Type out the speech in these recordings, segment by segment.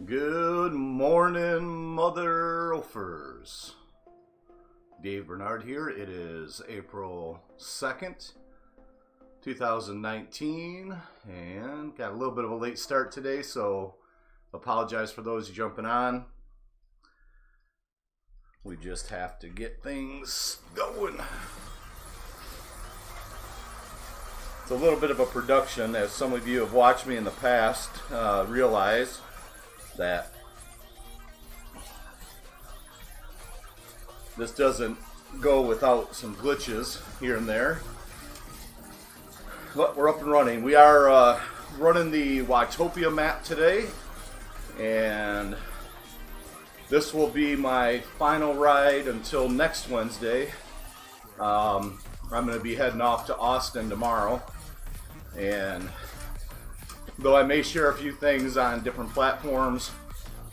Good morning, Mother Oafers. Dave Bernard here. It is April 2nd, 2019, and got a little bit of a late start today, so apologize for those jumping on. We just have to get things going. It's a little bit of a production, as some of you have watched me in the past realize that this doesn't go without some glitches here and there, but we're up and running. We are running the Watopia map today, and this will be my final ride until next Wednesday. I'm going to be heading off to Austin tomorrow, and though I may share a few things on different platforms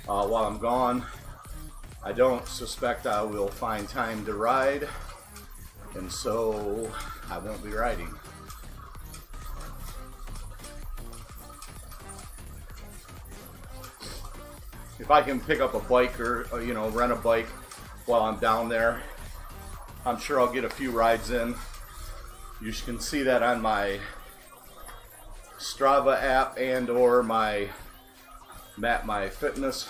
while I'm gone, I don't suspect I will find time to ride, and so I won't be riding. If I can pick up a bike or rent a bike while I'm down there, I'm sure I'll get a few rides in. You can see that on my Strava app and or my MapMyFitness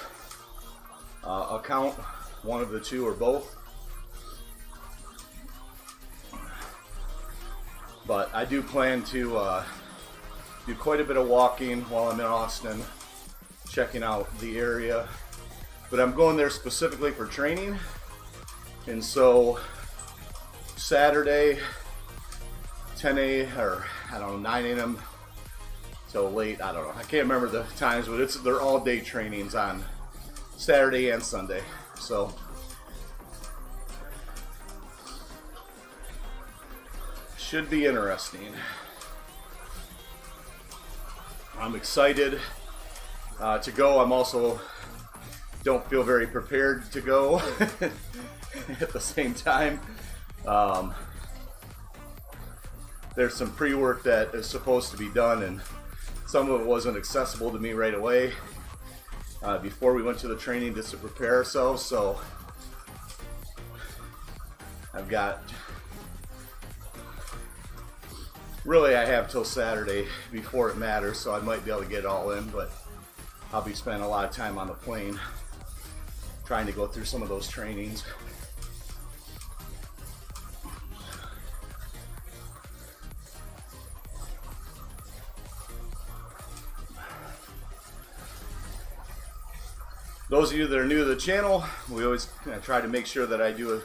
account, one of the two or both. But I do plan to do quite a bit of walking while I'm in Austin, checking out the area. But I'm going there specifically for training, and so Saturday 10 a.m. or I don't know, 9 a.m. till late, I don't know, I can't remember the times, but they're all day trainings on Saturday and Sunday, so should be interesting. I'm excited to go. I'm also don't feel very prepared to go at the same time. There's some pre-work that is supposed to be done, and some of it wasn't accessible to me right away before we went to the training just to prepare ourselves. So I've got, really I have till Saturday before it matters, so I might be able to get it all in, but I'll be spending a lot of time on the plane trying to go through some of those trainings. Those of you that are new to the channel, we always try to make sure that I do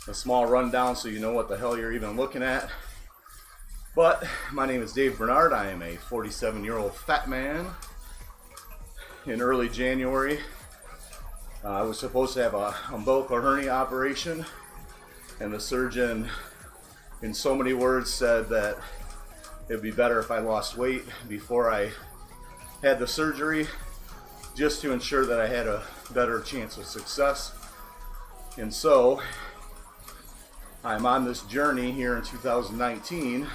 a small rundown so you know what the hell you're even looking at. But my name is Dave Bernard. I am a 47-year-old fat man. In early January, I was supposed to have a umbilical hernia operation, and the surgeon, in so many words, said that it'd be better if I lost weight before I had the surgery, just to ensure that I had a better chance of success. And so I'm on this journey here in 2019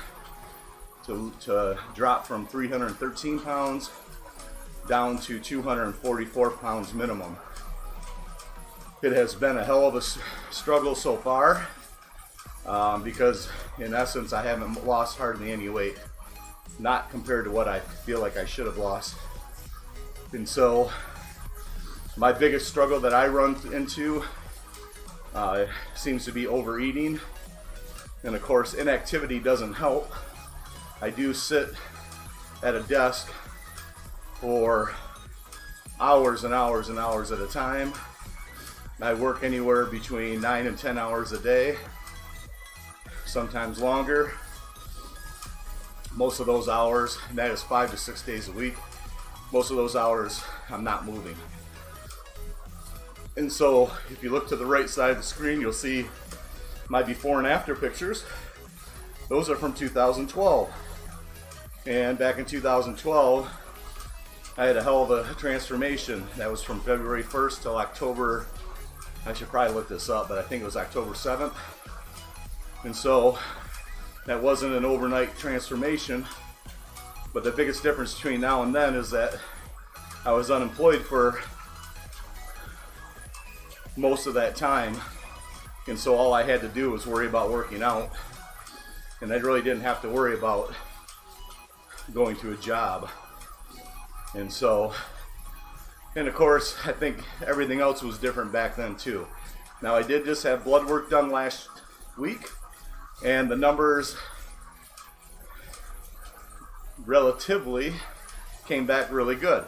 to drop from 313 pounds down to 244 pounds minimum. It has been a hell of a struggle so far because in essence I haven't lost hardly any weight, not compared to what I feel like I should have lost. And so my biggest struggle that I run into seems to be overeating, and of course inactivity doesn't help. I do sit at a desk for hours and hours and hours at a time. I work anywhere between 9 and 10 hours a day, sometimes longer. Most of those hours, and that is 5 to 6 days a week, most of those hours I'm not moving. And so if you look to the right side of the screen, you'll see my before and after pictures. Those are from 2012. And back in 2012, I had a hell of a transformation. That was from February 1st till October, I should probably look this up, but I think it was October 7th. And so that wasn't an overnight transformation, but the biggest difference between now and then is that I was unemployed for most of that time, and so all I had to do was worry about working out, and I really didn't have to worry about going to a job. And so, and of course, I think everything else was different back then too. Now, I did just have blood work done last week, and the numbers relatively came back really good.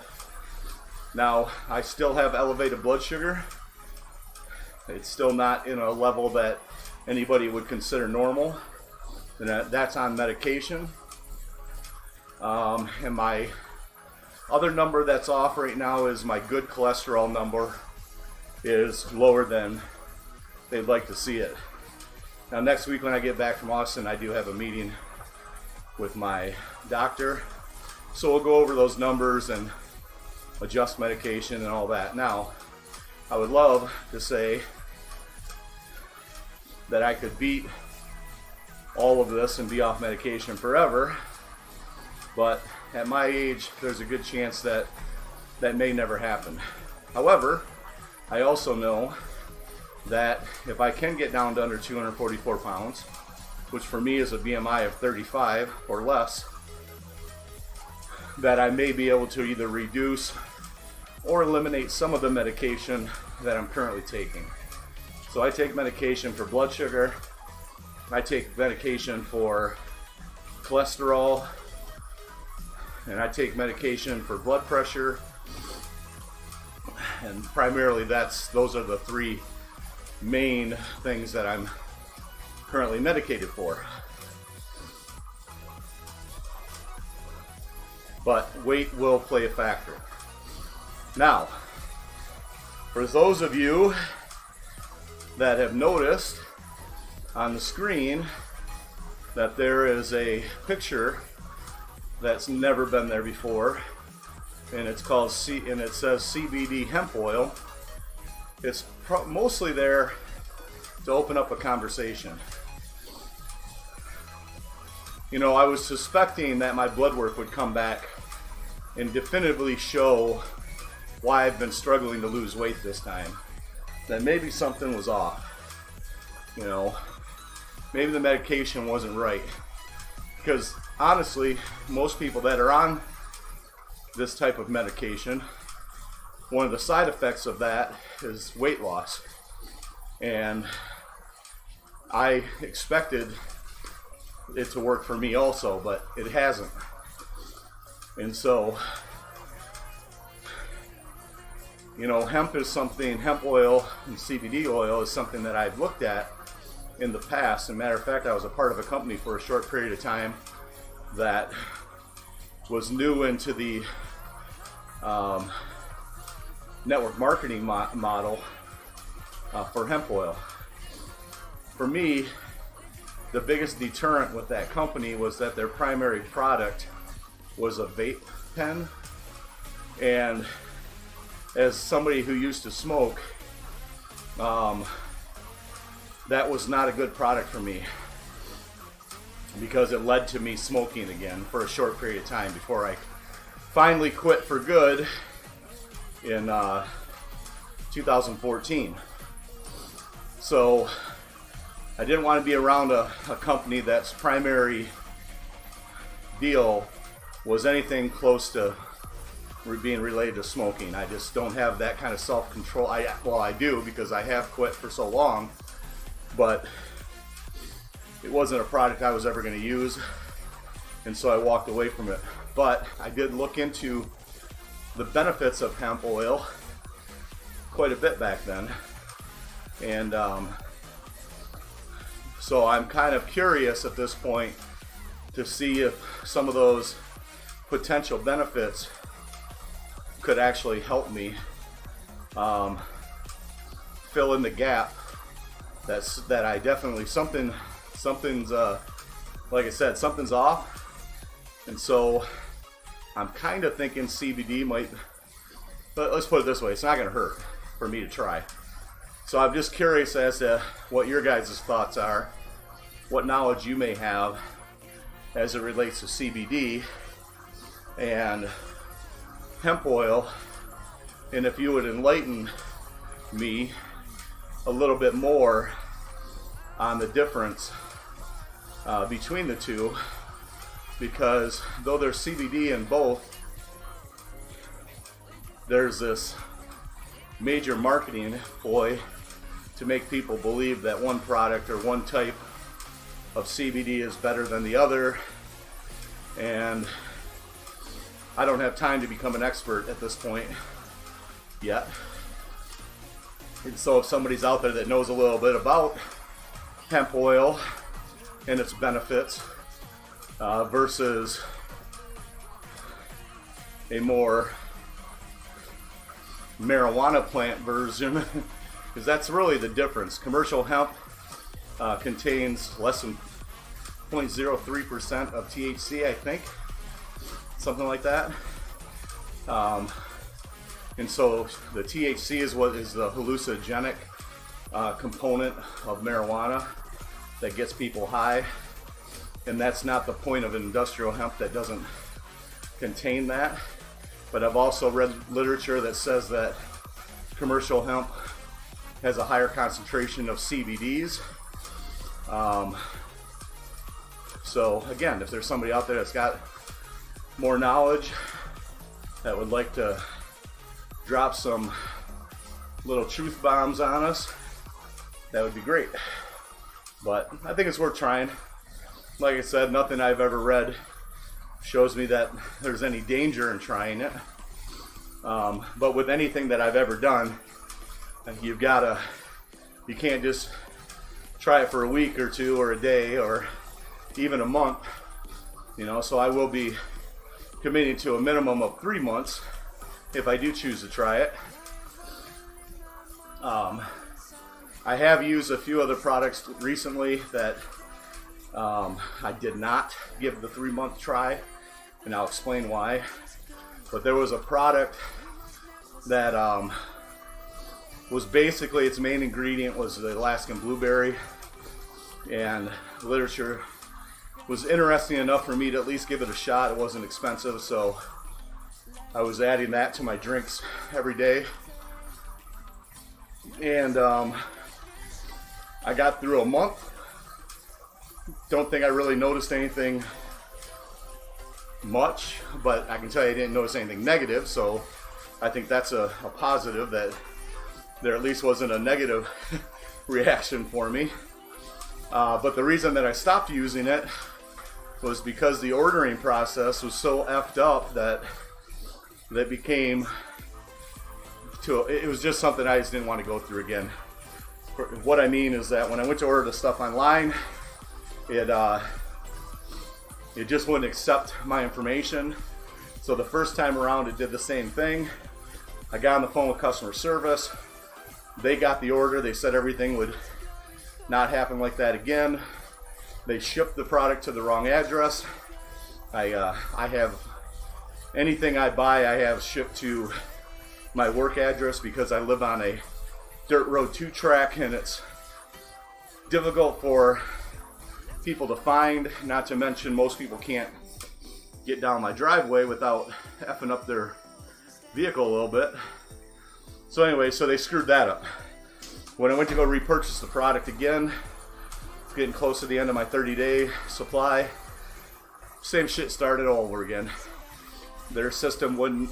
Now, I still have elevated blood sugar. It's still not in a level that anybody would consider normal, and that's on medication. And my other number that's off right now is my good cholesterol number is lower than they'd like to see it. Now, next week when I get back from Austin, I do have a meeting with my doctor, so we'll go over those numbers and adjust medication and all that. Now, I would love to say that I could beat all of this and be off medication forever, but at my age, there's a good chance that that may never happen. However, I also know that if I can get down to under 244 pounds, which for me is a BMI of 35 or less, that I may be able to either reduce or eliminate some of the medication that I'm currently taking. So I take medication for blood sugar, I take medication for cholesterol, and I take medication for blood pressure, and primarily those are the three main things that I'm currently medicated for. But weight will play a factor. Now, for those of you that have noticed on the screen that there is a picture that's never been there before, and it's called and it says CBD hemp oil. It's mostly there to open up a conversation. You know, I was suspecting that my blood work would come back and definitively show why I've been struggling to lose weight this time. That maybe something was off. You know, maybe the medication wasn't right. Because honestly, most people that are on this type of medication, one of the side effects of that is weight loss. And I expected it to work for me also, but it hasn't. And so, you know, hemp oil and CBD oil is something that I've looked at in the past. As a matter of fact, I was a part of a company for a short period of time that was new into the network marketing model for hemp oil. For me, the biggest deterrent with that company was that their primary product was a vape pen, and as somebody who used to smoke, that was not a good product for me, because it led to me smoking again for a short period of time before I finally quit for good in 2014. So I didn't want to be around a company that's primary deal was anything close to being related to smoking. I just don't have that kind of self-control. Well, I do, because I have quit for so long, but it wasn't a product I was ever going to use, and so I walked away from it. But I did look into the benefits of hemp oil quite a bit back then, and so I'm kind of curious at this point to see if some of those potential benefits could actually help me fill in the gap that I definitely something's like I said, something's off, and so I'm kind of thinking CBD might, but let's put it this way, it's not going to hurt for me to try. So I'm just curious as to what your guys' thoughts are, what knowledge you may have as it relates to CBD, and hemp oil, and if you would enlighten me a little bit more on the difference between the two, because though there's CBD in both, there's this major marketing ploy to make people believe that one product or one type of CBD is better than the other, and I don't have time to become an expert at this point yet. And so if somebody's out there that knows a little bit about hemp oil and its benefits versus a more marijuana plant version, because that's really the difference. Commercial hemp contains less than 0.03% of THC, I think, something like that. And so the THC is what is the hallucinogenic component of marijuana that gets people high, and that's not the point of industrial hemp that doesn't contain that. But I've also read literature that says that commercial hemp has a higher concentration of CBDs. So again, if there's somebody out there that's got more knowledge that would like to drop some little truth bombs on us, that would be great. But I think it's worth trying. Like I said, nothing I've ever read shows me that there's any danger in trying it. But with anything that I've ever done, you can't just try it for a week or two or a day or even a month, you know. So I will be committing to a minimum of 3 months if I do choose to try it. I have used a few other products recently that I did not give the 3-month try, and I'll explain why. But there was a product that was basically, its main ingredient was the Alaskan blueberry, and literature was interesting enough for me to at least give it a shot. It wasn't expensive, so I was adding that to my drinks every day. And I got through a month. Don't think I really noticed anything much, but I can tell you I didn't notice anything negative, so I think that's a positive, that there at least wasn't a negative reaction for me. But the reason that I stopped using it was because the ordering process was so effed up that became it was just something I just didn't want to go through again. What I mean is that when I went to order the stuff online, it just wouldn't accept my information. So the first time around it did the same thing. I got on the phone with customer service. They got the order. They said everything would not happen like that again. They shipped the product to the wrong address. I have anything I buy, I have shipped to my work address because I live on a dirt road 2 track, and it's difficult for people to find, not to mention most people can't get down my driveway without effing up their vehicle a little bit. So anyway, so they screwed that up. When I went to go repurchase the product again, it's getting close to the end of my 30-day supply, same shit started all over again. Their system wouldn't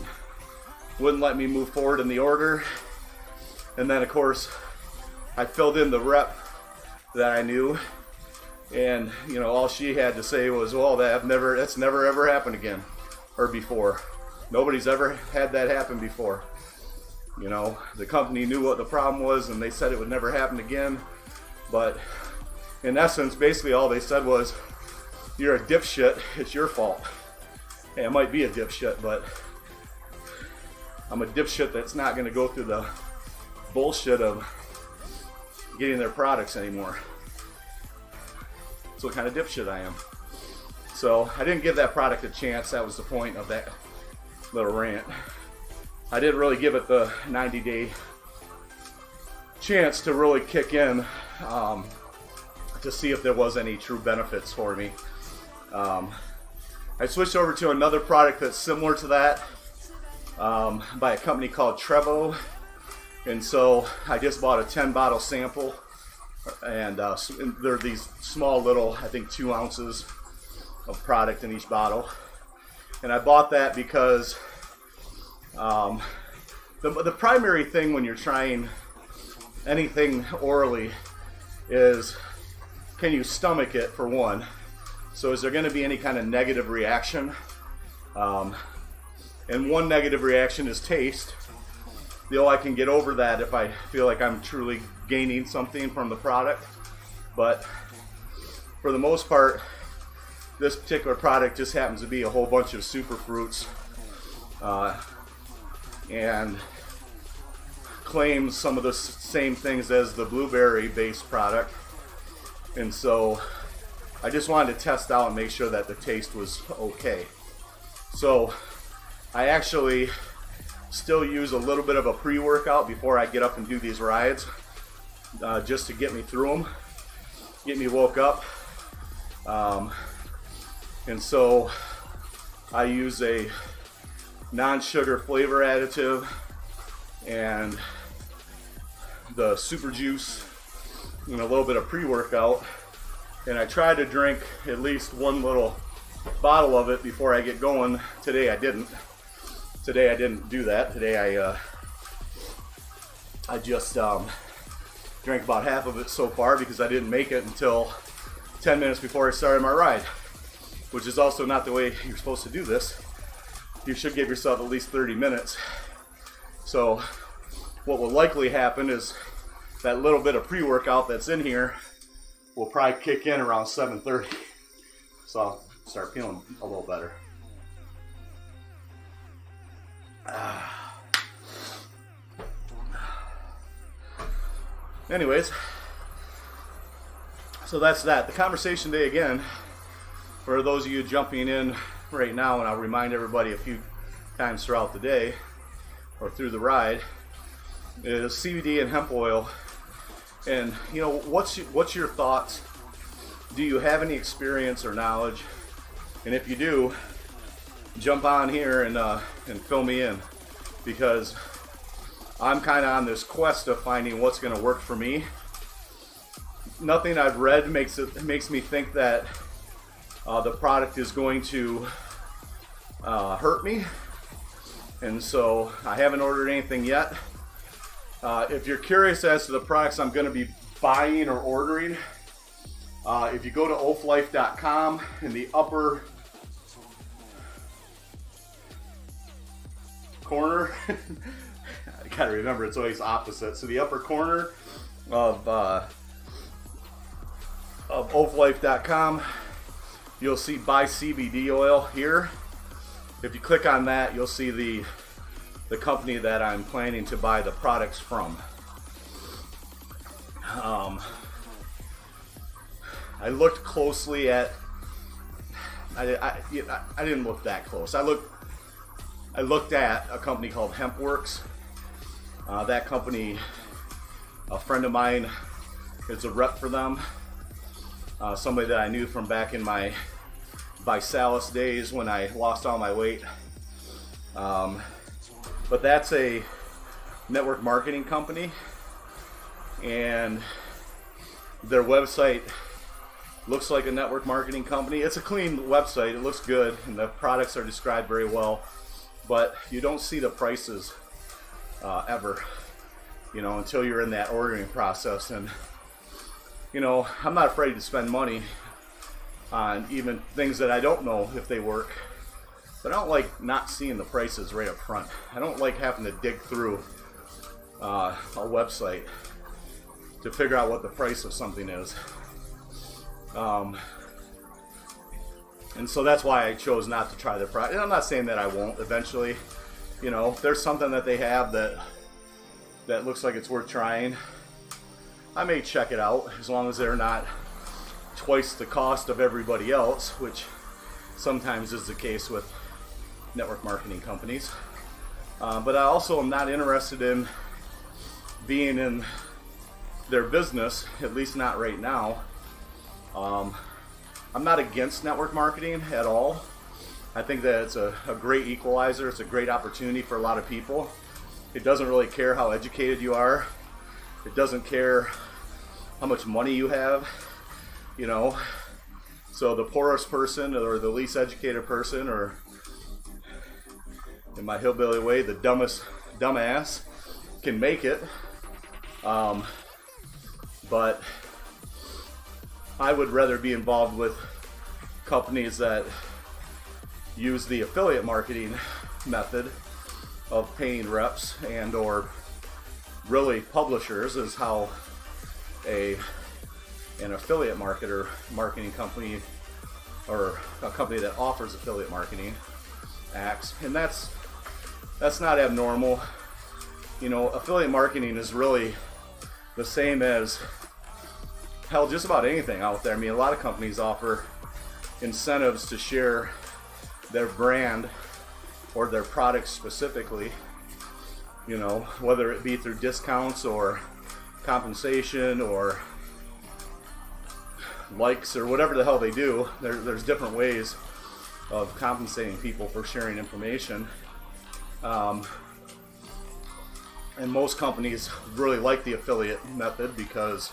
let me move forward in the order. And then of course I filled in the rep that I knew, and you know, all she had to say was, well, that's never ever happened again, or before. Nobody's ever had that happen before. You know, the company knew what the problem was and they said it would never happen again. But in essence, basically all they said was, you're a dipshit, it's your fault. Hey, I might be a dipshit, but I'm a dipshit that's not going to go through the bullshit of getting their products anymore. That's what kind of dipshit I am. So I didn't give that product a chance. That was the point of that little rant. I didn't really give it the 90-day chance to really kick in to see if there was any true benefits for me. I switched over to another product that's similar to that, by a company called Trevo. And so I just bought a 10 bottle sample, and they're these small little, I think 2 ounces of product in each bottle. And I bought that because the primary thing when you're trying anything orally is, can you stomach it, for one? So is there going to be any kind of negative reaction? And one negative reaction is taste. I can get over that if I feel like I'm truly gaining something from the product. But for the most part, this particular product just happens to be a whole bunch of superfruits, and claims some of the same things as the blueberry based product. And so I just wanted to test out and make sure that the taste was okay. So I actually still use a little bit of a pre-workout before I get up and do these rides, just to get me through them, get me woke up. And so I use a non-sugar flavor additive and the super juice and a little bit of pre-workout, and I try to drink at least one little bottle of it before I get going. Today I didn't do that. Today I just drank about half of it so far because I didn't make it until 10 minutes before I started my ride, which is also not the way you're supposed to do this. You should give yourself at least 30 minutes. So what will likely happen is that little bit of pre-workout that's in here will probably kick in around 7:30. So I'll start feeling a little better. Anyways, so that's that. The conversation today, again, for those of you jumping in right now, and I'll remind everybody a few times throughout the day or through the ride, is CBD and hemp oil. And what's your thoughts? Do you have any experience or knowledge? And if you do, jump on here and fill me in, because I'm kind of on this quest of finding what's going to work for me. Nothing I've read makes me think that the product is going to hurt me, and so I haven't ordered anything yet. If you're curious as to the products I'm going to be buying or ordering, if you go to oaflife.com, in the upper corner, I gotta remember it's always opposite. So the upper corner of oaflife.com, you'll see buy CBD oil here. If you click on that, you'll see the company that I'm planning to buy the products from. I looked closely at. I didn't look that close. I looked at a company called HempWorks. That company, a friend of mine is a rep for them. Somebody that I knew from back in my Visalis days when I lost all my weight. But that's a network marketing company, and their website looks like a network marketing company. It's a clean website, it looks good, and the products are described very well, but you don't see the prices ever, until you're in that ordering process. And I'm not afraid to spend money on even things that I don't know if they work, but I don't like not seeing the prices right up front. I don't like having to dig through a website to figure out what the price of something is. And so that's why I chose not to try their product. And I'm not saying that I won't eventually. If there's something that they have that looks like it's worth trying, I may check it out, as long as they're not twice the cost of everybody else, which sometimes is the case with network marketing companies. But I also am not interested in being in their business, at least not right now. I'm not against network marketing at all. I think that it's a great equalizer. It's a great opportunity for a lot of people. It doesn't really care how educated you are. It doesn't care how much money you have, you know. So the poorest person or the least educated person, or in my hillbilly way, the dumbass can make it. But I would rather be involved with companies that use the affiliate marketing method of paying reps, and or really publishers is how an affiliate marketing company, or a company that offers affiliate marketing, acts. And that's not abnormal. You know, affiliate marketing is really the same as, hell, just about anything out there. I mean, a lot of companies offer incentives to share their brand or their products specifically, you know, whether it be through discounts or compensation or likes or whatever the hell they do. There's different ways of compensating people for sharing information. And most companies really like the affiliate method because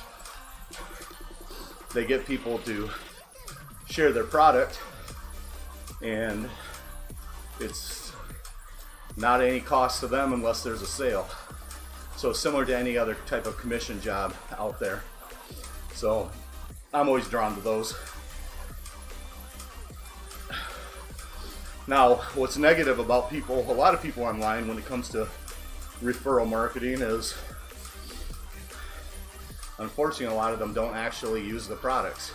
they get people to share their product, and it's not any cost to them unless there's a sale. So similar to any other type of commission job out there. So I'm always drawn to those. Now, what's negative about a lot of people online when it comes to referral marketing is, unfortunately, a lot of them don't actually use the products.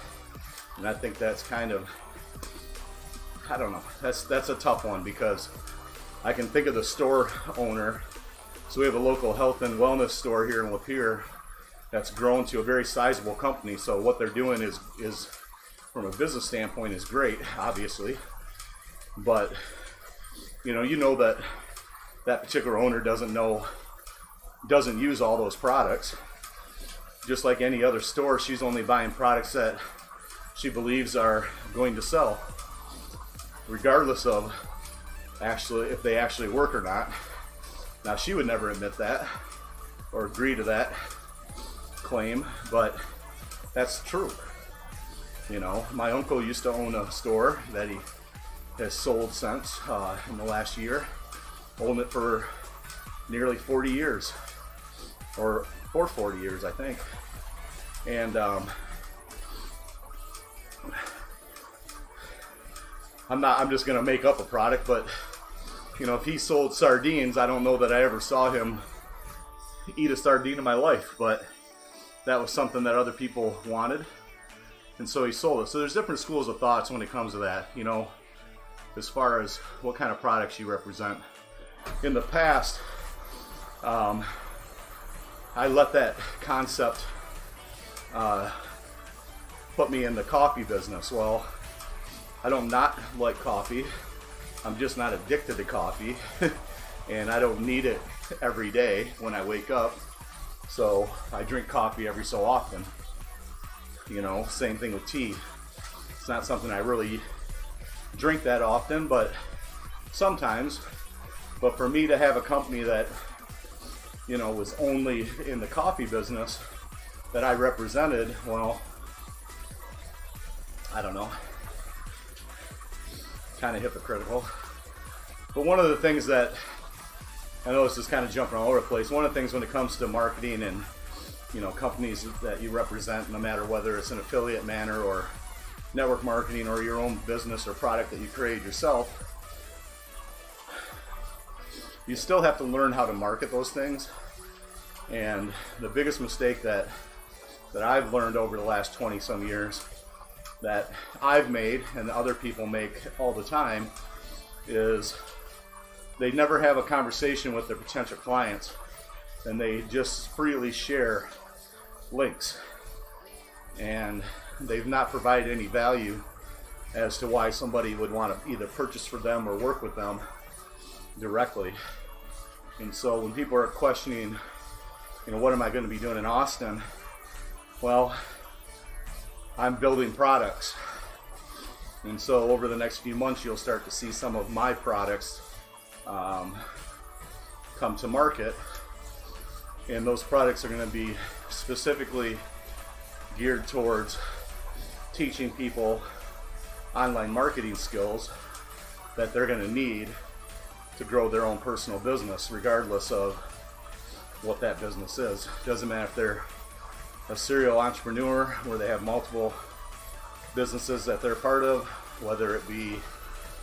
And I think that's kind of, I don't know, that's a tough one, because I can think of the store owner. So we have a local health and wellness store here in Lapeer that's grown to a very sizable company. So what they're doing is from a business standpoint is great, obviously. But you know that particular owner doesn't use all those products. Just like any other store, she's only buying products that she believes are going to sell, regardless of if they actually work or not. Now, she would never admit that or agree to that claim, but that's true. You know, my uncle used to own a store that he has sold since in the last year. Owned it for nearly 40 years, or for 40 years, I think. And I'm just gonna make up a product, but you know, if he sold sardines, I don't know that I ever saw him eat a sardine in my life, but that was something that other people wanted, and so he sold it. So there's different schools of thoughts when it comes to that, you know, as far as what kind of products you represent. In the past, I let that concept put me in the coffee business. Well, I don't not like coffee. I'm just not addicted to coffee. And I don't need it every day when I wake up. So I drink coffee every so often. You know, same thing with tea. It's not something I really drink that often, but sometimes. But for me to have a company that, you know, was only in the coffee business that I represented, well, I don't know, kind of hypocritical. But one of the things that, I know this is kind of jumping all over the place, one of the things when it comes to marketing and, you know, companies that you represent, no matter whether it's an affiliate manner or network marketing or your own business or product that you create yourself, you still have to learn how to market those things. And the biggest mistake that I've learned over the last 20 some years that I've made and other people make all the time is they never have a conversation with their potential clients, and they just freely share links, and they've not provided any value as to why somebody would want to either purchase for them or work with them directly. And so when people are questioning, you know, what am I going to be doing in Austin? Well, I'm building products. And so over the next few months, you'll start to see some of my products come to market. And those products are going to be specifically geared towards teaching people online marketing skills that they're going to need to grow their own personal business, regardless of what that business is. Doesn't matter if they're a serial entrepreneur where they have multiple businesses that they're part of, whether it be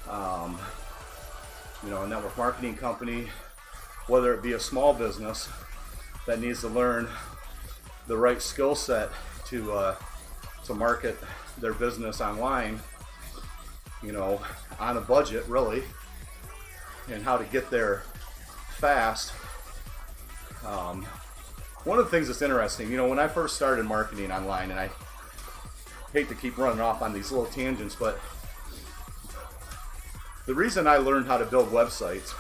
a network marketing company, whether it be a small business that needs to learn the right skill set to market their business online, on a budget really, and how to get there fast. One of the things that's interesting, when I first started marketing online, and I hate to keep running off on these little tangents, but the reason I learned how to build websites,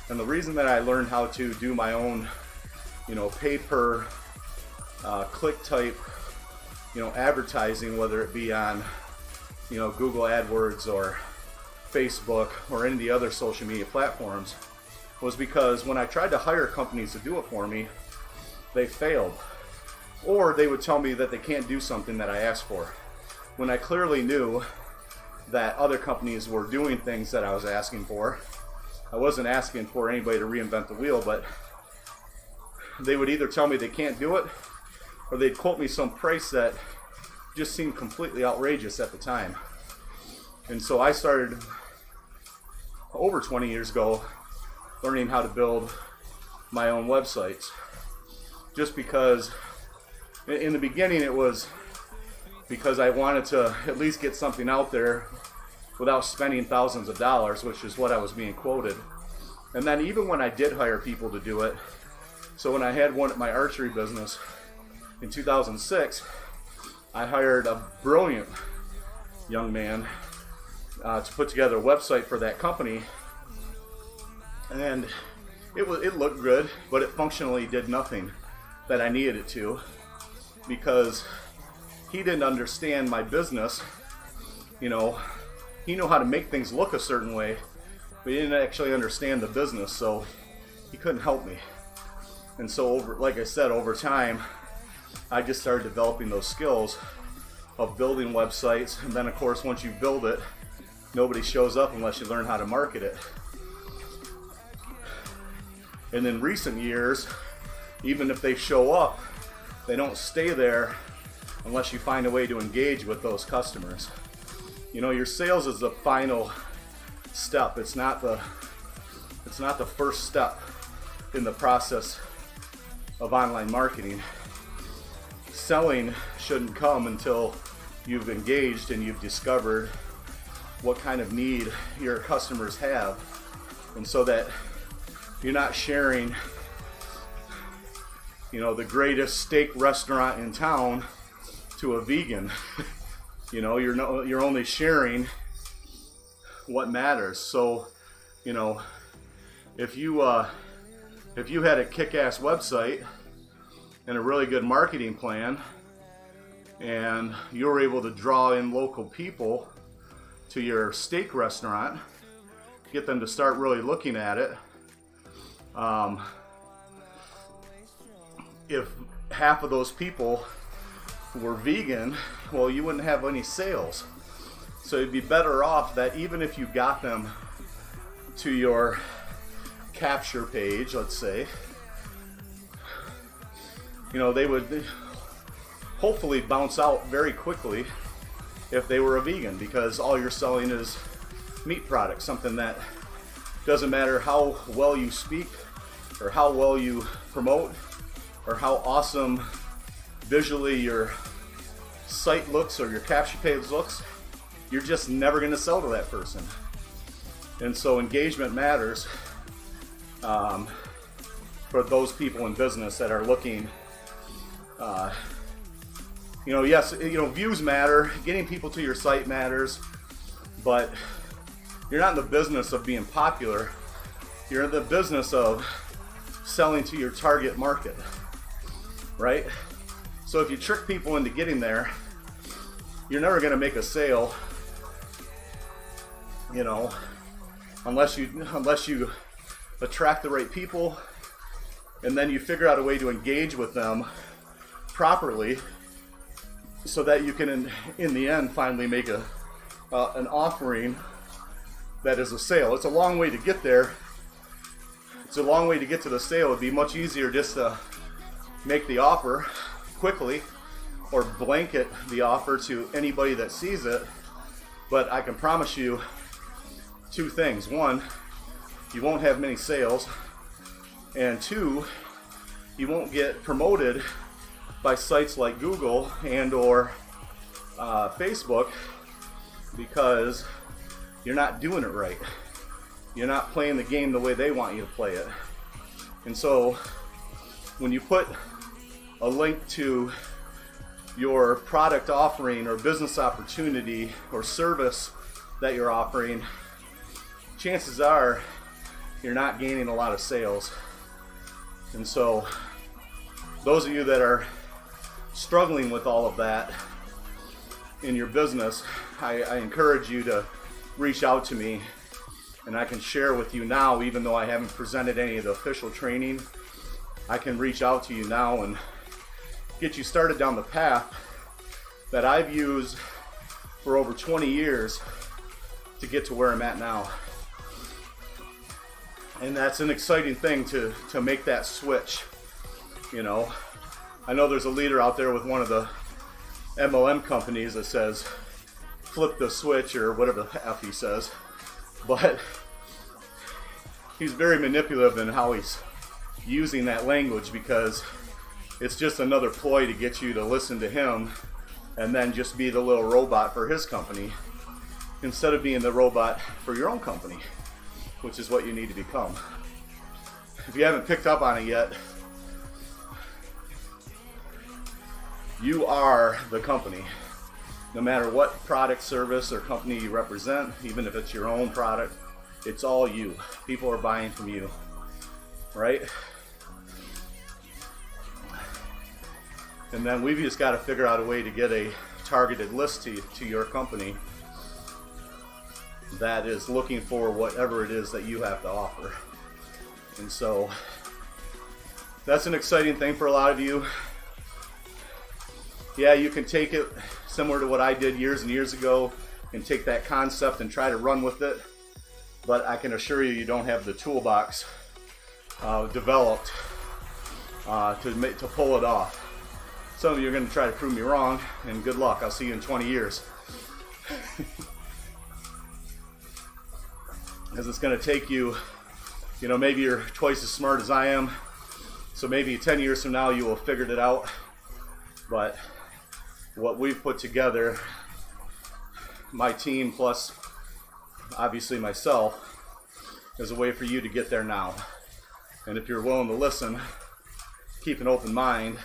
and the reason that I learned how to do my own, pay per click type, advertising, whether it be on, Google AdWords or Facebook or any of the other social media platforms, was because when I tried to hire companies to do it for me, they failed. Or they would tell me that they can't do something that I asked for, when I clearly knew that other companies were doing things that I was asking for. I wasn't asking for anybody to reinvent the wheel, but they would either tell me they can't do it, or they'd quote me some price that just seemed completely outrageous at the time. And so I started over 20 years ago learning how to build my own websites, just because in the beginning it was because I wanted to at least get something out there without spending thousands of dollars, which is what I was being quoted. And then even when I did hire people to do it, so when I had my archery business in 2006, I hired a brilliant young man to put together a website for that company, and it looked good, but it functionally did nothing that I needed it to, because he didn't understand my business. He knew how to make things look a certain way, but he didn't actually understand the business, so he couldn't help me. And so like I said, over time, I just started developing those skills of building websites. And then of course, once you build it, nobody shows up unless you learn how to market it. And in recent years, even if they show up, they don't stay there unless you find a way to engage with those customers. Your sales is the final step. It's not the first step in the process of online marketing. Selling shouldn't come until you've engaged and you've discovered what kind of need your customers have, and so that you're not sharing, the greatest steak restaurant in town to a vegan. You're only sharing what matters. So, if you had a kick-ass website and a really good marketing plan, and you were able to draw in local people to your steak restaurant, get them to start really looking at it. If half of those people were vegan, well, you wouldn't have any sales. So you'd be better off that even if you got them to your capture page, let's say, they would hopefully bounce out very quickly if they were a vegan, because all you're selling is meat products, something that doesn't matter how well you speak or how well you promote or how awesome visually your site looks or your capture page looks, you're just never going to sell to that person. And so engagement matters for those people in business that are looking. Yes, views matter, getting people to your site matters, but you're not in the business of being popular. You're in the business of selling to your target market, right? So if you trick people into getting there, you're never going to make a sale You know, unless you attract the right people, and then you figure out a way to engage with them properly, so that you can, in the end, finally make an offering that is a sale. It's a long way to get there. It's a long way to get to the sale. It'd be much easier just to make the offer quickly or blanket the offer to anybody that sees it. But I can promise you two things. One, you won't have many sales. And two, you won't get promoted by sites like Google and or Facebook, because you're not doing it right. You're not playing the game the way they want you to play it. And so when you put a link to your product offering or business opportunity or service that you're offering, chances are you're not gaining a lot of sales. And so those of you that are struggling with all of that in your business, I encourage you to reach out to me, and I can share with you now, even though I haven't presented any of the official training. I can reach out to you now and get you started down the path that I've used for over 20 years to get to where I'm at now. And that's an exciting thing to make that switch. You know, I know there's a leader out there with one of the MLM companies that says flip the switch or whatever the F he says, but he's very manipulative in how he's using that language, because it's just another ploy to get you to listen to him and then just be the little robot for his company, instead of being the robot for your own company, which is what you need to become. If you haven't picked up on it yet, you are the company. No matter what product, service, or company you represent, even if it's your own product, it's all you. People are buying from you, right? And then we've just got to figure out a way to get a targeted list to your company that is looking for whatever it is that you have to offer. And so that's an exciting thing for a lot of you. Yeah, you can take it similar to what I did years and years ago and take that concept and try to run with it, but I can assure you, you don't have the toolbox developed to pull it off. Some of you are going to try to prove me wrong, and good luck. I'll see you in 20 years. Because it's going to take you, you know, maybe you're twice as smart as I am, so maybe 10 years from now you will have figured it out. But what we've put together, my team plus obviously myself, is a way for you to get there now. And if you're willing to listen, keep an open mind,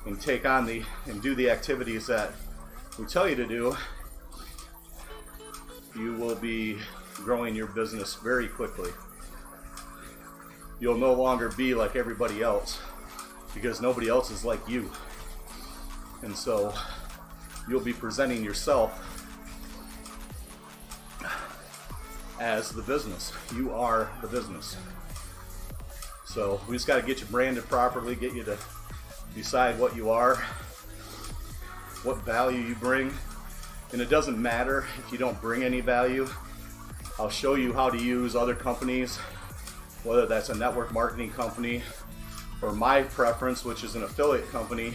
and take on and do the activities that we tell you to do, you will be growing your business very quickly. You'll no longer be like everybody else, because nobody else is like you. And so you'll be presenting yourself as the business. You are the business. So we just got to get you branded properly, get you to decide what you are, what value you bring. And it doesn't matter if you don't bring any value. I'll show you how to use other companies, whether that's a network marketing company or my preference, which is an affiliate company,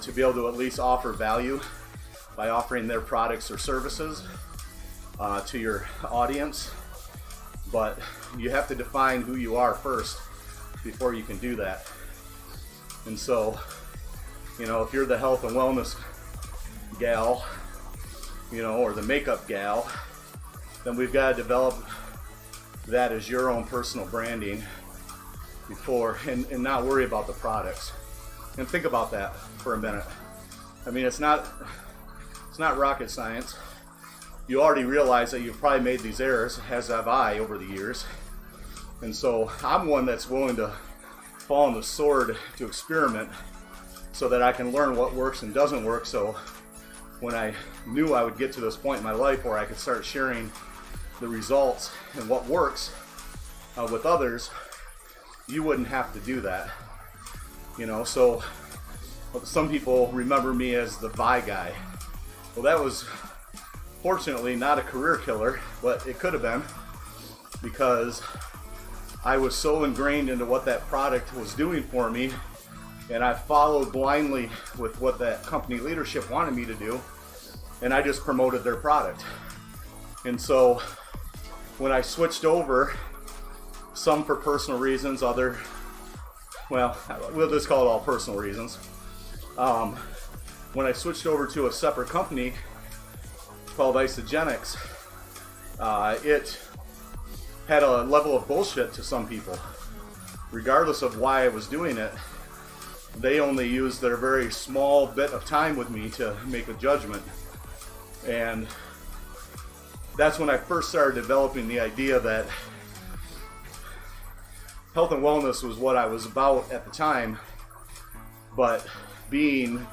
to be able to at least offer value by offering their products or services to your audience. But you have to define who you are first before you can do that. And so, you know, if you're the health and wellness gal, you know, or the makeup gal, then we've got to develop that as your own personal branding before, and not worry about the products. And think about that for a minute. I mean, it's not rocket science. You already realize that you've probably made these errors, as have I over the years. And so I'm one that's willing to fall on the sword to experiment so that I can learn what works and doesn't work. So when I knew I would get to this point in my life where I could start sharing the results and what works with others, you wouldn't have to do that. You know, so some people remember me as the buy guy. Well, that was fortunately not a career killer, but it could have been, because I was so ingrained into what that product was doing for me, and I followed blindly with what that company leadership wanted me to do, and I just promoted their product. And so when I switched over, some for personal reasons, other, well, we'll just call it all personal reasons. When I switched over to a separate company called Isogenics, it had a level of bullshit to some people. Regardless of why I was doing it, they only used their very small bit of time with me to make a judgment. And that's when I first started developing the idea that health and wellness was what I was about at the time, but being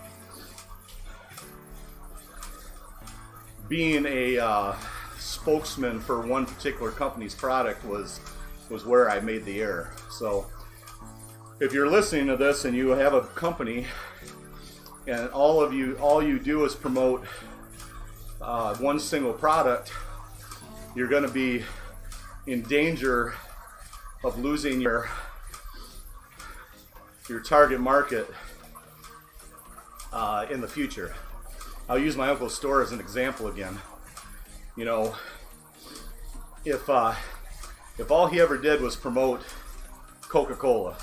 a spokesman for one particular company's product was where I made the error. So if you're listening to this and you have a company and all you do is promote one single product, you're going to be in danger of losing your target market in the future. I'll use my uncle's store as an example again. You know, if all he ever did was promote Coca-Cola,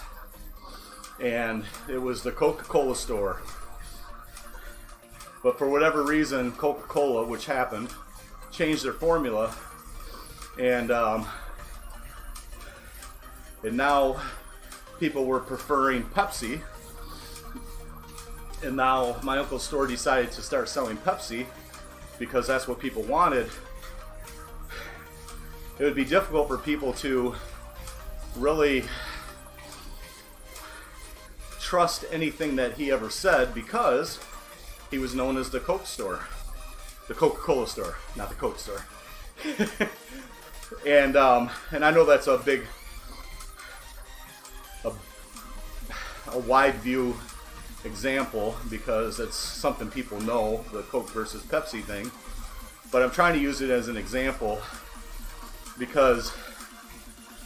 and it was the Coca-Cola store, but for whatever reason Coca-Cola, which happened, changed their formula, and now people were preferring Pepsi, and now my uncle's store decided to start selling Pepsi because that's what people wanted. It would be difficult for people to really trust anything that he ever said, because he was known as the Coke store, the Coca-Cola store, not the Coke store. And I know that's a big, a wide view example, because it's something people know, the Coke versus Pepsi thing, but I'm trying to use it as an example because,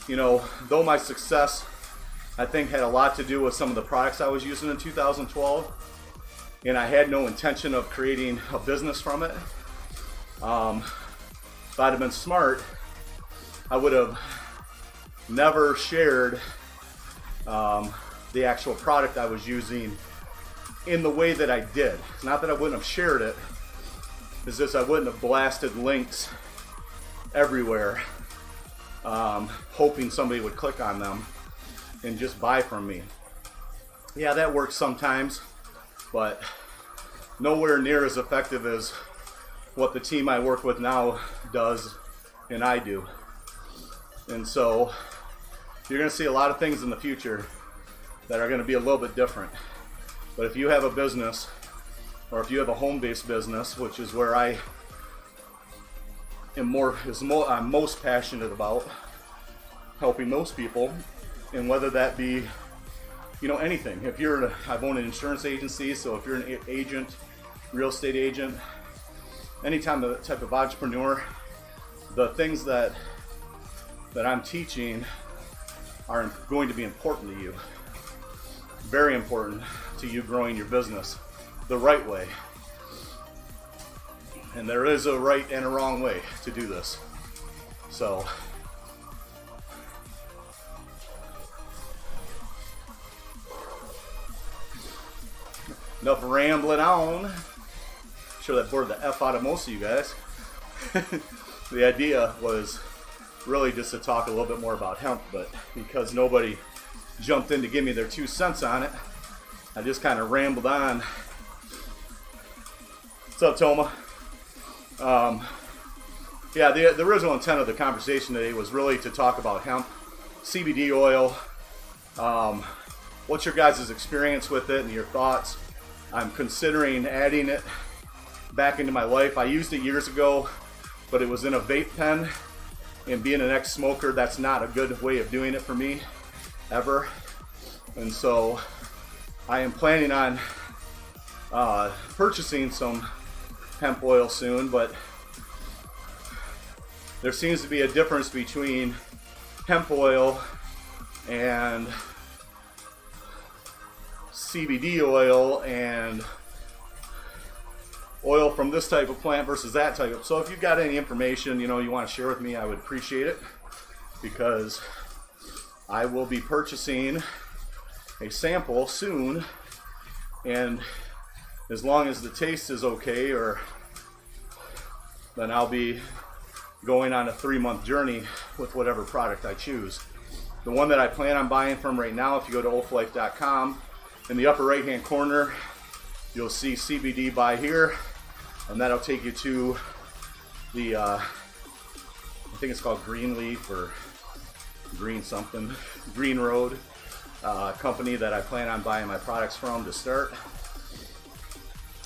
you know, though my success, I think, had a lot to do with some of the products I was using in 2012, and I had no intention of creating a business from it. If I'd have been smart, I would have never shared the actual product I was using in the way that I did. It's not that I wouldn't have shared it, it's just I wouldn't have blasted links everywhere, hoping somebody would click on them and just buy from me. Yeah, that works sometimes, but nowhere near as effective as what the team I work with now does and I do. And so you're going to see a lot of things in the future that are going to be a little bit different. But if you have a business, or if you have a home-based business, which is where I am I'm most passionate about, helping most people, and whether that be, you know, anything. If you're, I've owned an insurance agency, so if you're an agent, real estate agent, any type of entrepreneur, the things that I'm teaching are going to be important to you. Very important to you growing your business the right way. And there is a right and a wrong way to do this. So enough rambling on. I'm sure that bored the F out of most of you guys. The idea was really just to talk a little bit more about hemp, but because nobody jumped in to give me their 2 cents on it, I just kind of rambled on. What's up, Toma? Yeah, the original intent of the conversation today was really to talk about hemp, CBD oil, what's your guys' experience with it and your thoughts. I'm considering adding it back into my life. I used it years ago, but it was in a vape pen, and being an ex-smoker, that's not a good way of doing it for me, ever. And so I am planning on purchasing some hemp oil soon, but there seems to be a difference between hemp oil and CBD oil and oil from this type of plant versus that type of. So if you've got any information, you know, you want to share with me, I would appreciate it, because I will be purchasing a sample soon, and as long as the taste is okay, or then I'll be going on a 3-month journey with whatever product I choose. The one that I plan on buying from right now, if you go to oaflife.com, in the upper right hand corner you'll see CBD buy here, and that'll take you to the I think it's called Greenleaf or Green something, Green Road company that I plan on buying my products from to start.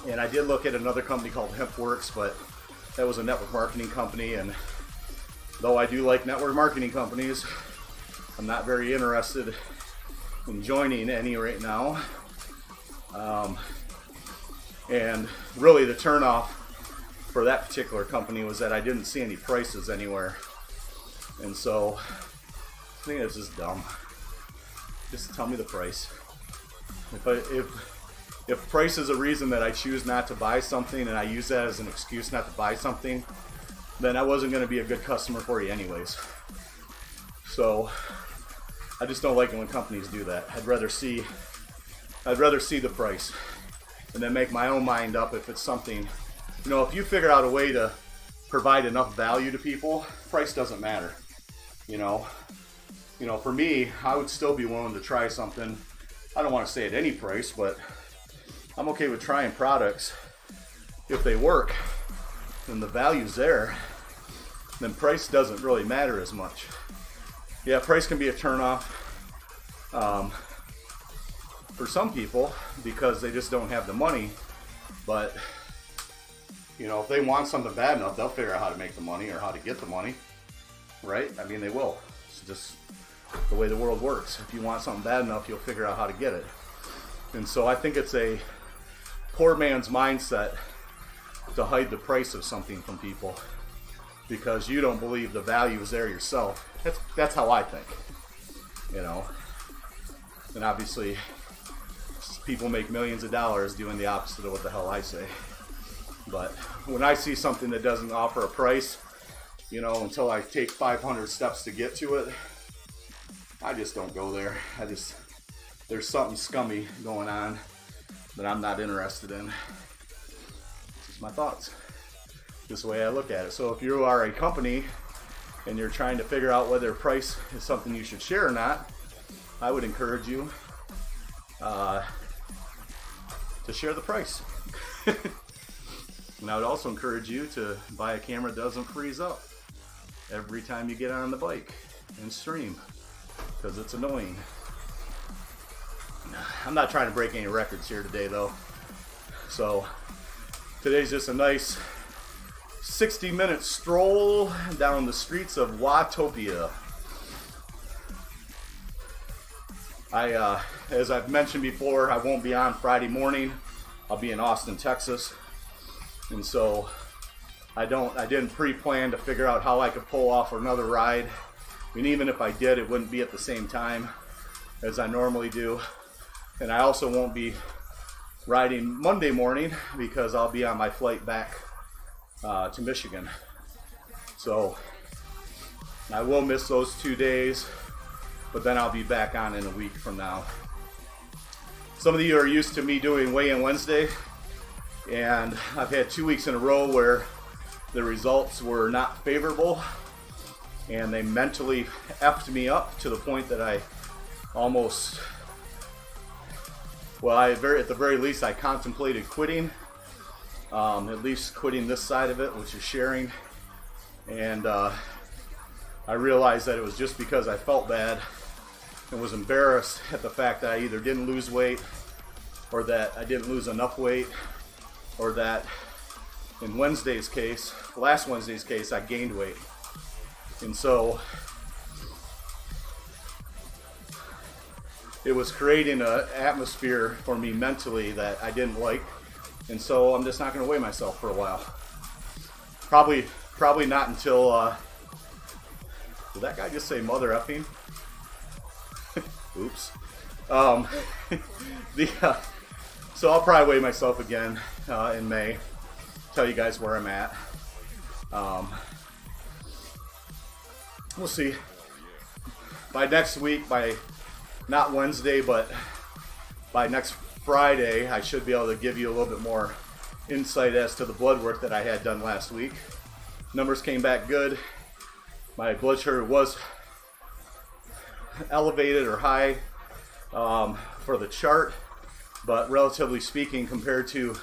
And I did look at another company called HempWorks, but that was a network marketing company, and though I do like network marketing companies, I'm not very interested in joining any right now. And really the turnoff for that particular company was that I didn't see any prices anywhere. And so I think this is dumb. Just tell me the price. If price is a reason that I choose not to buy something and I use that as an excuse not to buy something, then I wasn't going to be a good customer for you anyways. So I just don't like it when companies do that. I'd rather see the price and then make my own mind up if it's something. You know, if you figure out a way to provide enough value to people, price doesn't matter. You know, for me, I would still be willing to try something. I don't want to say at any price, but I'm okay with trying products if they work and the value's there. Then price doesn't really matter as much. Yeah, price can be a turnoff for some people because they just don't have the money. But you know, if they want something bad enough, they'll figure out how to make the money or how to get the money, right? I mean, they will. It's just the way the world works. If you want something bad enough, you'll figure out how to get it. And so I think it's a poor man's mindset to hide the price of something from people because you don't believe the value is there yourself. That's how I think, you know. And obviously people make millions of dollars doing the opposite of what the hell I say. But when I see something that doesn't offer a price, you know, until I take 500 steps to get to it, I just don't go there. There's something scummy going on that I'm not interested in. Just my thoughts. Just the way I look at it. So if you are a company and you're trying to figure out whether price is something you should share or not, I would encourage you to share the price. And I would also encourage you to buy a camera that doesn't freeze up every time you get on the bike and stream, because it's annoying. I'm not trying to break any records here today though. So today's just a nice 60-minute stroll down the streets of Watopia. As I've mentioned before, I won't be on Friday morning. I'll be in Austin, Texas. And so I didn't pre-plan to figure out how I could pull off another ride. I mean, even if I did, it wouldn't be at the same time as I normally do. And I also won't be riding Monday morning because I'll be on my flight back to Michigan. So I will miss those 2 days, but then I'll be back on in a week from now. Some of you are used to me doing weigh-in Wednesday, and I've had 2 weeks in a row where the results were not favorable, and they mentally effed me up to the point that I almost, well, at the very least, I contemplated quitting, at least quitting this side of it, which is sharing, and I realized that it was just because I felt bad and was embarrassed at the fact that I either didn't lose weight or that I didn't lose enough weight or that in Wednesday's case, last Wednesday's case, I gained weight. And so it was creating an atmosphere for me mentally that I didn't like. And so I'm just not going to weigh myself for a while. Probably not until, did that guy just say mother effing? Oops. So I'll probably weigh myself again in May. Tell you guys where I'm at. We'll see. By next week, by not Wednesday, but by next Friday, I should be able to give you a little bit more insight as to the blood work that I had done last week. Numbers came back good. My blood sugar was elevated or high for the chart, but relatively speaking, compared to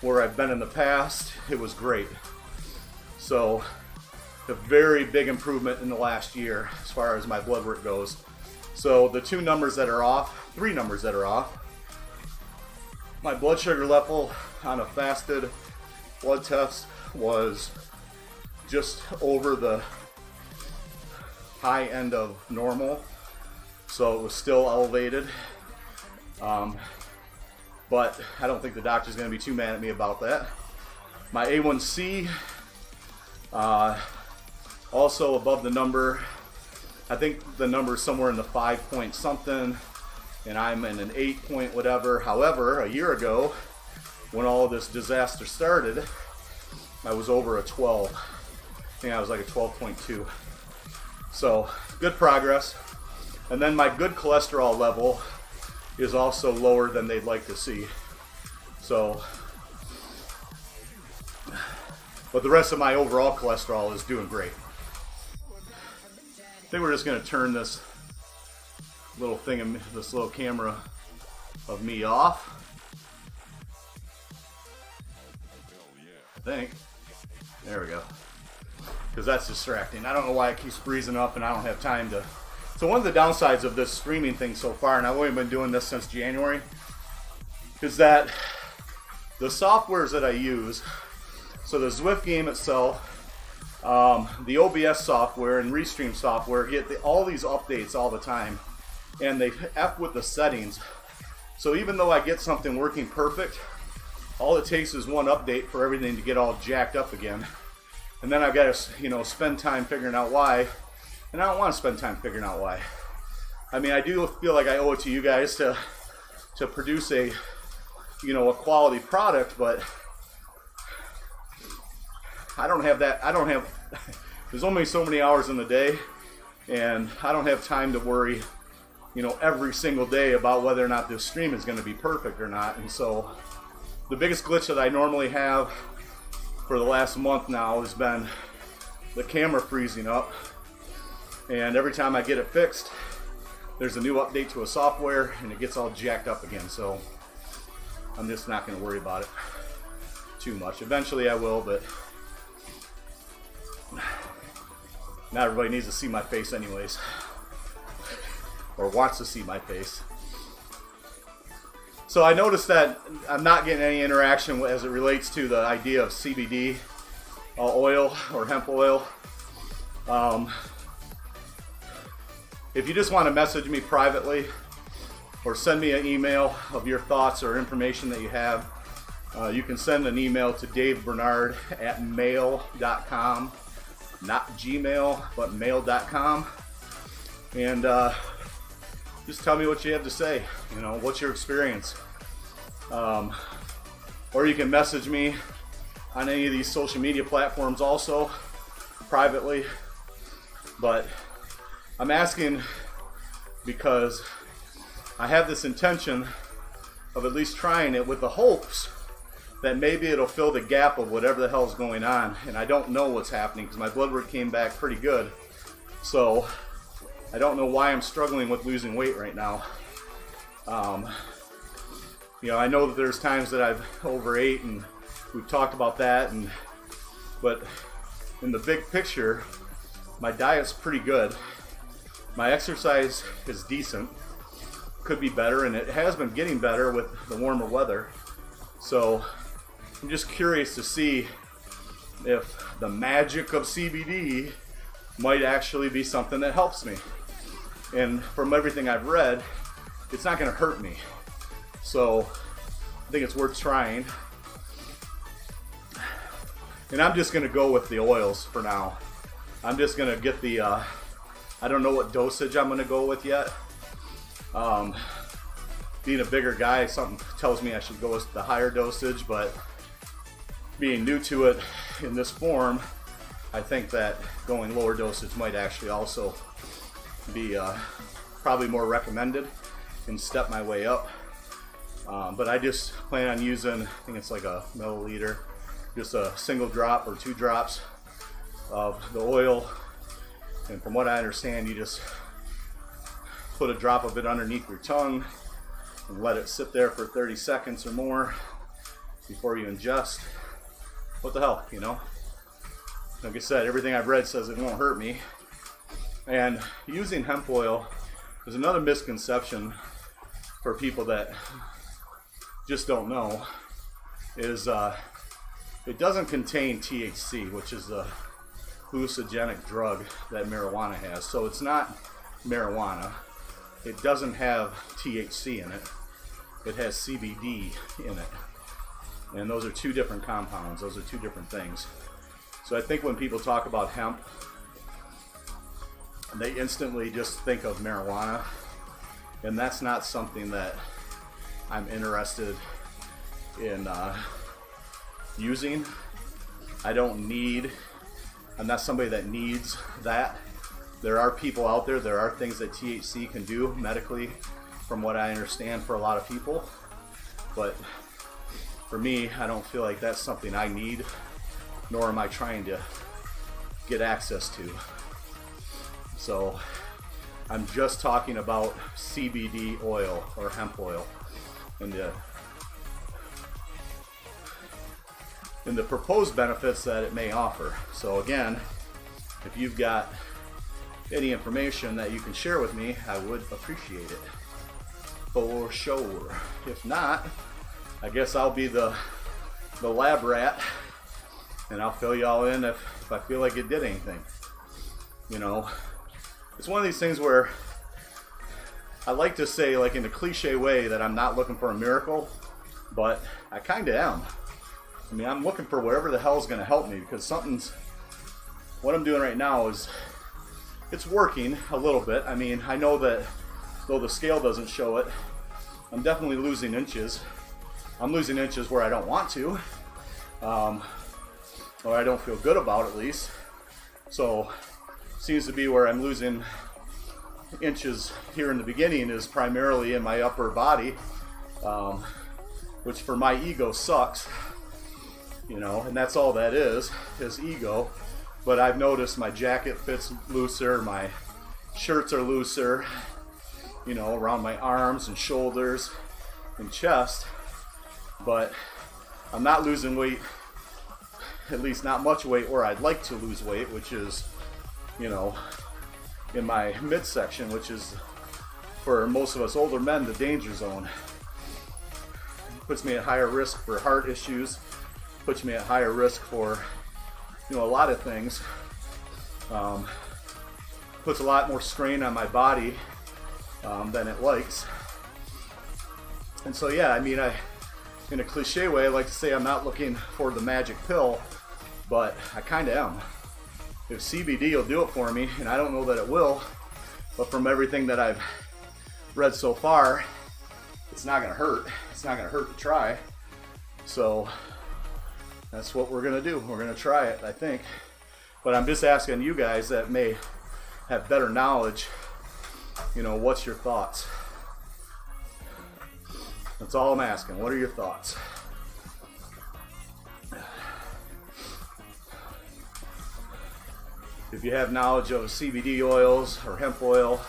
where I've been in the past, it was great. So a very big improvement in the last year as far as my blood work goes. So the two numbers that are off, three numbers that are off, my blood sugar level on a fasted blood test was just over the high end of normal, so it was still elevated, but I don't think the doctor's going to be too mad at me about that. My A1C also above the number. I think the number is somewhere in the 5 point something, and I'm in an 8 point whatever. However, a year ago, when all of this disaster started, I was over a 12. I think I was like a 12.2. So good progress. And then my good cholesterol level is also lower than they'd like to see. So, but the rest of my overall cholesterol is doing great. I think we're just going to turn this little thing, this little camera of me off. I think. There we go. Because that's distracting. I don't know why it keeps freezing up and I don't have time to. So one of the downsides of this streaming thing so far, and I've only been doing this since January, is that the softwares that I use, so the Zwift game itself, the OBS software and Restream software, get all these updates all the time, and they F with the settings. So even though I get something working perfect, all it takes is one update for everything to get all jacked up again. And then I've got to, spend time figuring out why, and I don't want to spend time figuring out why. I mean, I do feel like I owe it to you guys to produce a quality product, but I don't have that. There's only so many hours in the day, and I don't have time to worry, every single day about whether or not this stream is going to be perfect or not. And so the biggest glitch that I normally have for the last month now has been the camera freezing up, and every time I get it fixed, there's a new update to a software and it gets all jacked up again. So I'm just not going to worry about it too much. Eventually I will, but not everybody needs to see my face anyways, or wants to see my face. So I noticed that I'm not getting any interaction as it relates to the idea of CBD oil or hemp oil. If you just want to message me privately or send me an email of your thoughts or information that you have, you can send an email to davebernard@mail.com, not Gmail, but mail.com, and just tell me what you have to say. What's your experience? Or you can message me on any of these social media platforms also, privately. But I'm asking because I have this intention of at least trying it with the hopes that maybe it'll fill the gap of whatever the hell's going on. And I don't know what's happening because my blood work came back pretty good. So I don't know why I'm struggling with losing weight right now. I know that there's times that I've overate, and we've talked about that, but in the big picture, my diet's pretty good. My exercise is decent. Could be better, and it has been getting better with the warmer weather. So I'm just curious to see if the magic of CBD might actually be something that helps me. And from everything I've read, it's not going to hurt me. So I think it's worth trying. And I'm just going to go with the oils for now. I'm just going to get the, I don't know what dosage I'm going to go with yet. Being a bigger guy, something tells me I should go with the higher dosage, but being new to it in this form, I think that going lower dosage might actually also be probably more recommended and step my way up. But I just plan on using, I think it's like a milliliter, just a single drop or 2 drops of the oil. And from what I understand, you just put a drop of it underneath your tongue and let it sit there for 30 seconds or more before you ingest. What the hell, you know? Like I said, everything I've read says it won't hurt me. And using hemp oil is another misconception for people that just don't know, is it doesn't contain THC, which is the hallucinogenic drug that marijuana has. So it's not marijuana. It doesn't have THC in it. It has CBD in it. And those are 2 different compounds. Those are 2 different things. So I think when people talk about hemp, they instantly just think of marijuana. And that's not something that I'm interested in using. I'm not somebody that needs that. There are people out there, there are things that THC can do medically, from what I understand, for a lot of people. But for me, I don't feel like that's something I need, nor am I trying to get access to. So I'm just talking about CBD oil or hemp oil and the proposed benefits that it may offer. So again, if you've got any information that you can share with me, I would appreciate it for sure. If not, I guess I'll be the lab rat, and I'll fill y'all in if I feel like it did anything. You know, it's one of these things where I like to say, like in a cliche way, that I'm not looking for a miracle, but I kind of am. I mean, I'm looking for whatever the hell is going to help me, because what I'm doing right now is, it's working a little bit. I mean, I know that though the scale doesn't show it, I'm definitely losing inches. I'm losing inches where I don't want to, or I don't feel good about, at least. So seems to be where I'm losing inches here in the beginning is primarily in my upper body, which for my ego sucks, you know, and that's all that is ego. But I've noticed my jacket fits looser, my shirts are looser, you know, around my arms and shoulders and chest. But I'm not losing weight, at least not much weight where I'd like to lose weight, which is, you know, in my midsection, which is, for most of us older men, the danger zone. It puts me at higher risk for heart issues, puts me at higher risk for, you know, a lot of things. Puts a lot more strain on my body than it likes. And so, yeah, I mean, in a cliche way, I like to say I'm not looking for the magic pill, but I kind of am. If CBD will do it for me, and I don't know that it will, but from everything that I've read so far, it's not going to hurt. It's not going to hurt to try. So that's what we're going to do. We're going to try it, I think. But I'm just asking you guys that may have better knowledge, you know, what's your thoughts? That's all I'm asking. What are your thoughts? If you have knowledge of CBD oils or hemp oil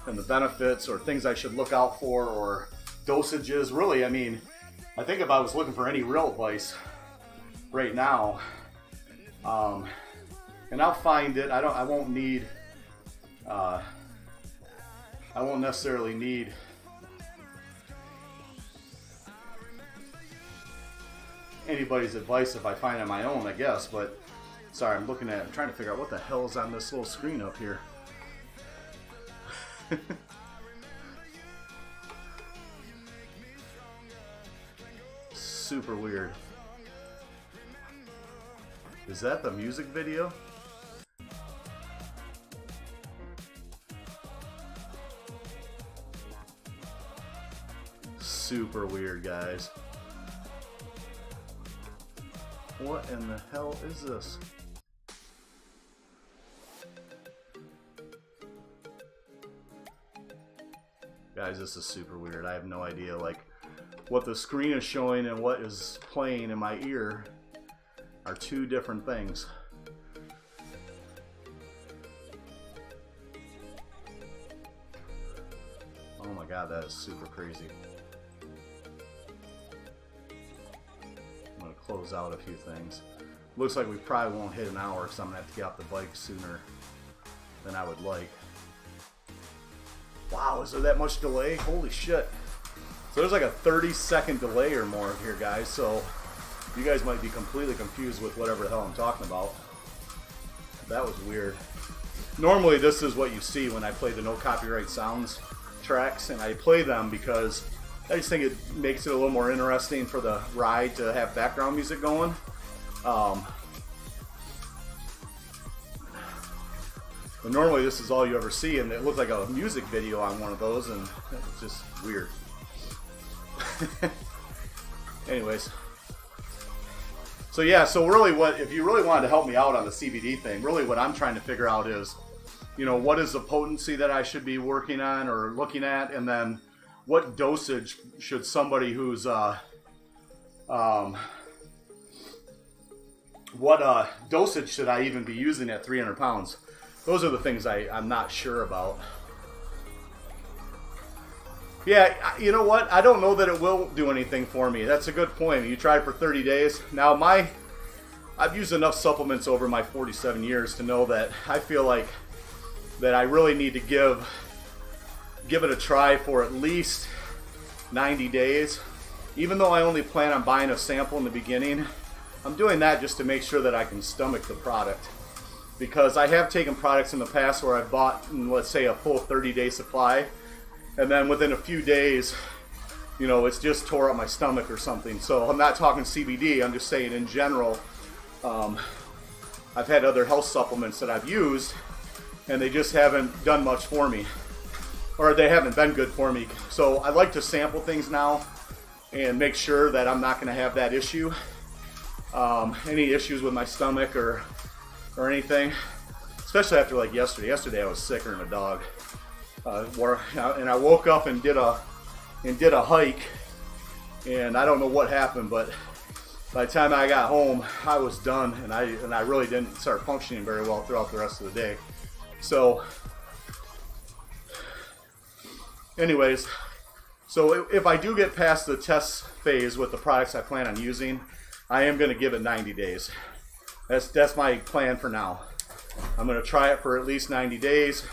and the benefits or things I should look out for or dosages, really, I mean, I think if I was looking for any real advice right now, and I'll find it. I won't necessarily need anybody's advice if I find on my own, I guess. But sorry, I'm trying to figure out what the hell is on this little screen up here. Super weird. Is that the music video? Super weird, guys. What in the hell is this? Guys, this is super weird. I have no idea, like, what the screen is showing and what is playing in my ear are two different things. Oh my god, that is super crazy. I'm going to close out a few things. Looks like we probably won't hit an hour, so I'm going to have to get off the bike sooner than I would like. Wow, is there that much delay? Holy shit. So there's like a 30-second delay or more here, guys, so you guys might be completely confused with whatever the hell I'm talking about. That was weird. Normally this is what you see when I play the no copyright sounds tracks, and I play them because I just think it makes it a little more interesting for the ride to have background music going. But normally this is all you ever see, and it looked like a music video on one of those, and it's just weird. Anyways, so yeah, so really if you really wanted to help me out on the CBD thing, really what I'm trying to figure out is, you know, what is the potency that I should be working on or looking at, and then what dosage should somebody who's what dosage should I even be using at 300 pounds? Those are the things I'm not sure about. Yeah, you know what? I don't know that it will do anything for me. That's a good point. You try it for 30 days. Now, I've used enough supplements over my 47 years to know that I feel like that I really need to give it a try for at least 90 days. Even though I only plan on buying a sample in the beginning, I'm doing that just to make sure that I can stomach the product. Because I have taken products in the past where I've bought, let's say, a full 30-day supply, and then within a few days, you know, it's just tore up my stomach or something. So I'm not talking CBD, I'm just saying in general. I've had other health supplements that I've used, and they just haven't done much for me, or they haven't been good for me. So I like to sample things now and make sure that I'm not going to have that issue, any issues with my stomach or anything, especially after like yesterday. Yesterday I was sicker than a dog, and I woke up and did a hike, and I don't know what happened, but by the time I got home, I was done, and I really didn't start functioning very well throughout the rest of the day. So, anyways, so if I do get past the test phase with the products I plan on using, I am going to give it 90 days. That's my plan for now. I'm going to try it for at least 90 days,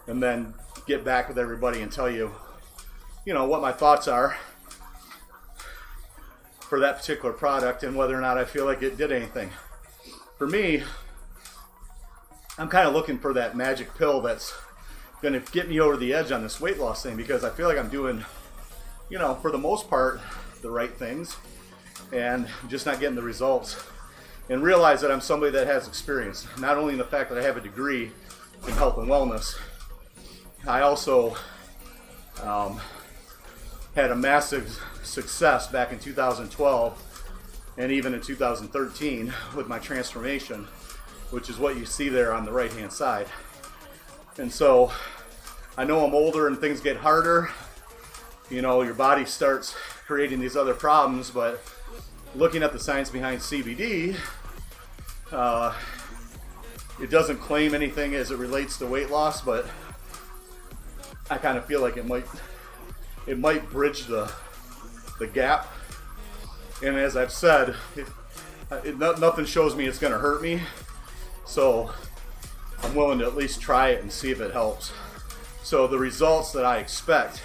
and then get back with everybody and tell you, you know, what my thoughts are for that particular product and whether or not I feel like it did anything. For me, I'm kind of looking for that magic pill that's going to get me over the edge on this weight loss thing, because I feel like I'm doing, you know, for the most part, the right things, and I'm just not getting the results. And realize that I'm somebody that has experience, not only in the fact that I have a degree in health and wellness, I also had a massive success back in 2012 and even in 2013 with my transformation, which is what you see there on the right hand side. And so I know I'm older and things get harder, you know, your body starts creating these other problems, but looking at the science behind CBD, it doesn't claim anything as it relates to weight loss, but I kind of feel like it might bridge the gap. And as I've said, nothing shows me it's going to hurt me, so I'm willing to at least try it and see if it helps. So the results that I expect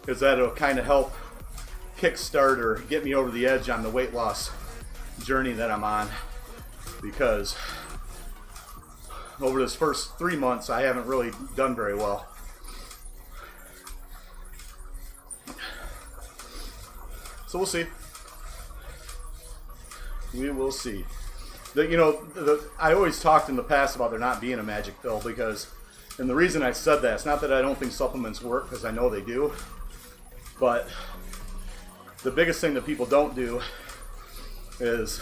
is that it'll kind of help kickstart or get me over the edge on the weight loss journey that I'm on, because over this first 3 months I haven't really done very well. So we'll see. We will see. I always talked in the past about there not being a magic pill, because, and the reason I said that, it's not that I don't think supplements work, because I know they do, but the biggest thing that people don't do is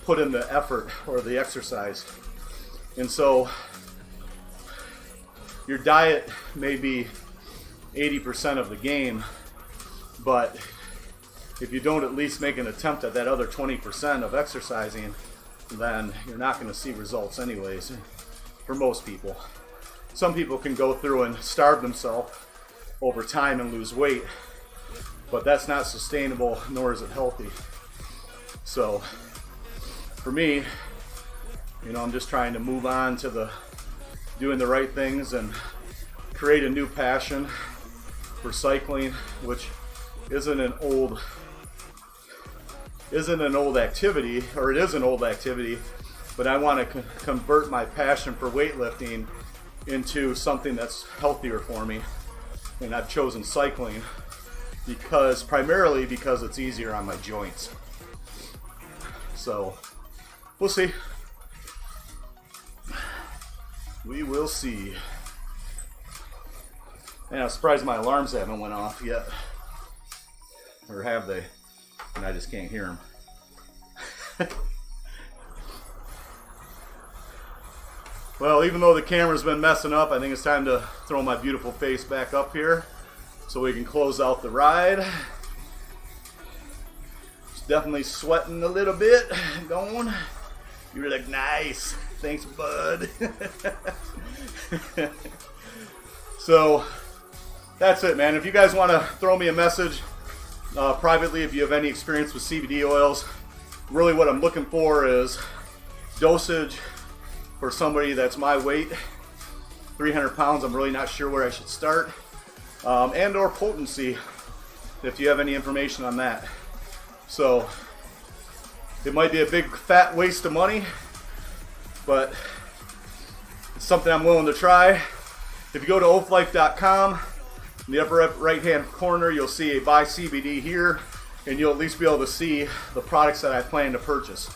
put in the effort or the exercise. And so your diet may be 80% of the game, but if you don't at least make an attempt at that other 20% of exercising, then you're not going to see results anyways, for most people. Some people can go through and starve themselves over time and lose weight, but that's not sustainable, nor is it healthy. So for me, I'm just trying to move on to doing the right things and create a new passion for cycling, which isn't an old activity, or it is an old activity, but I want to convert my passion for weightlifting into something that's healthier for me. And I've chosen cycling primarily because it's easier on my joints. So we'll see. We will see. And I'm surprised my alarms haven't went off yet. Or have they? And I just can't hear them. Well, even though the camera's been messing up, I think it's time to throw my beautiful face back up here so we can close out the ride. It's definitely sweating a little bit. Going. You look nice. Thanks, bud. So that's it, man. If you guys want to throw me a message privately, if you have any experience with CBD oils, really what I'm looking for is dosage for somebody that's my weight, 300 pounds. I'm really not sure where I should start, and or potency, if you have any information on that. So it might be a big fat waste of money, but it's something I'm willing to try. If you go to oaflife.com, in the upper right hand corner you'll see a buy CBD here, and you'll at least be able to see the products that I plan to purchase.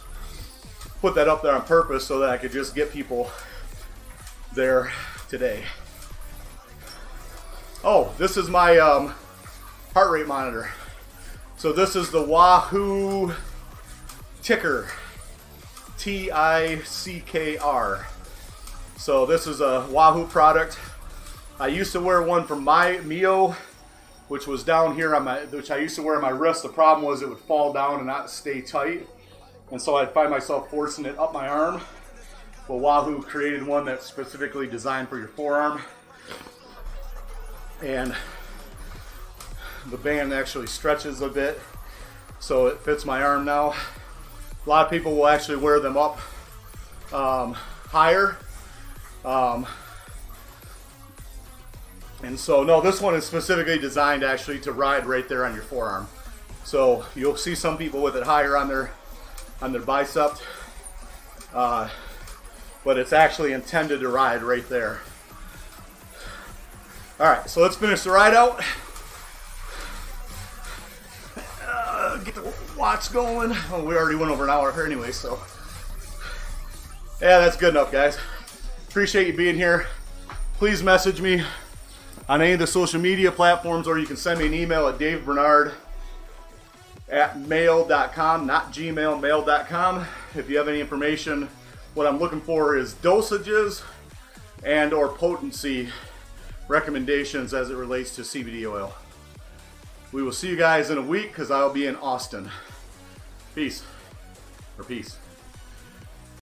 Put that up there on purpose so that I could just get people there today. Oh, this is my heart rate monitor. So this is the Wahoo Kickr, T-I-C-K-R. So this is a Wahoo product. I used to wear one from Mio, which was down here on which I used to wear on my wrist. The problem was it would fall down and not stay tight, and so I'd find myself forcing it up my arm. Well, Wahoo created one that's specifically designed for your forearm, and the band actually stretches a bit, so it fits my arm now. A lot of people will actually wear them up higher. And so, no, this one is specifically designed actually to ride right there on your forearm. So you'll see some people with it higher on their bicep, but it's actually intended to ride right there. All right, so let's finish the ride out. Get the watch going. Oh, we already went over an hour here anyway, so yeah, that's good enough, guys. Appreciate you being here. Please message me on any of the social media platforms, or you can send me an email at davebernard@mail.com, not Gmail, mail.com. If you have any information, what I'm looking for is dosages and or potency recommendations as it relates to CBD oil. We will see you guys in a week because I'll be in Austin. Peace. Or peace.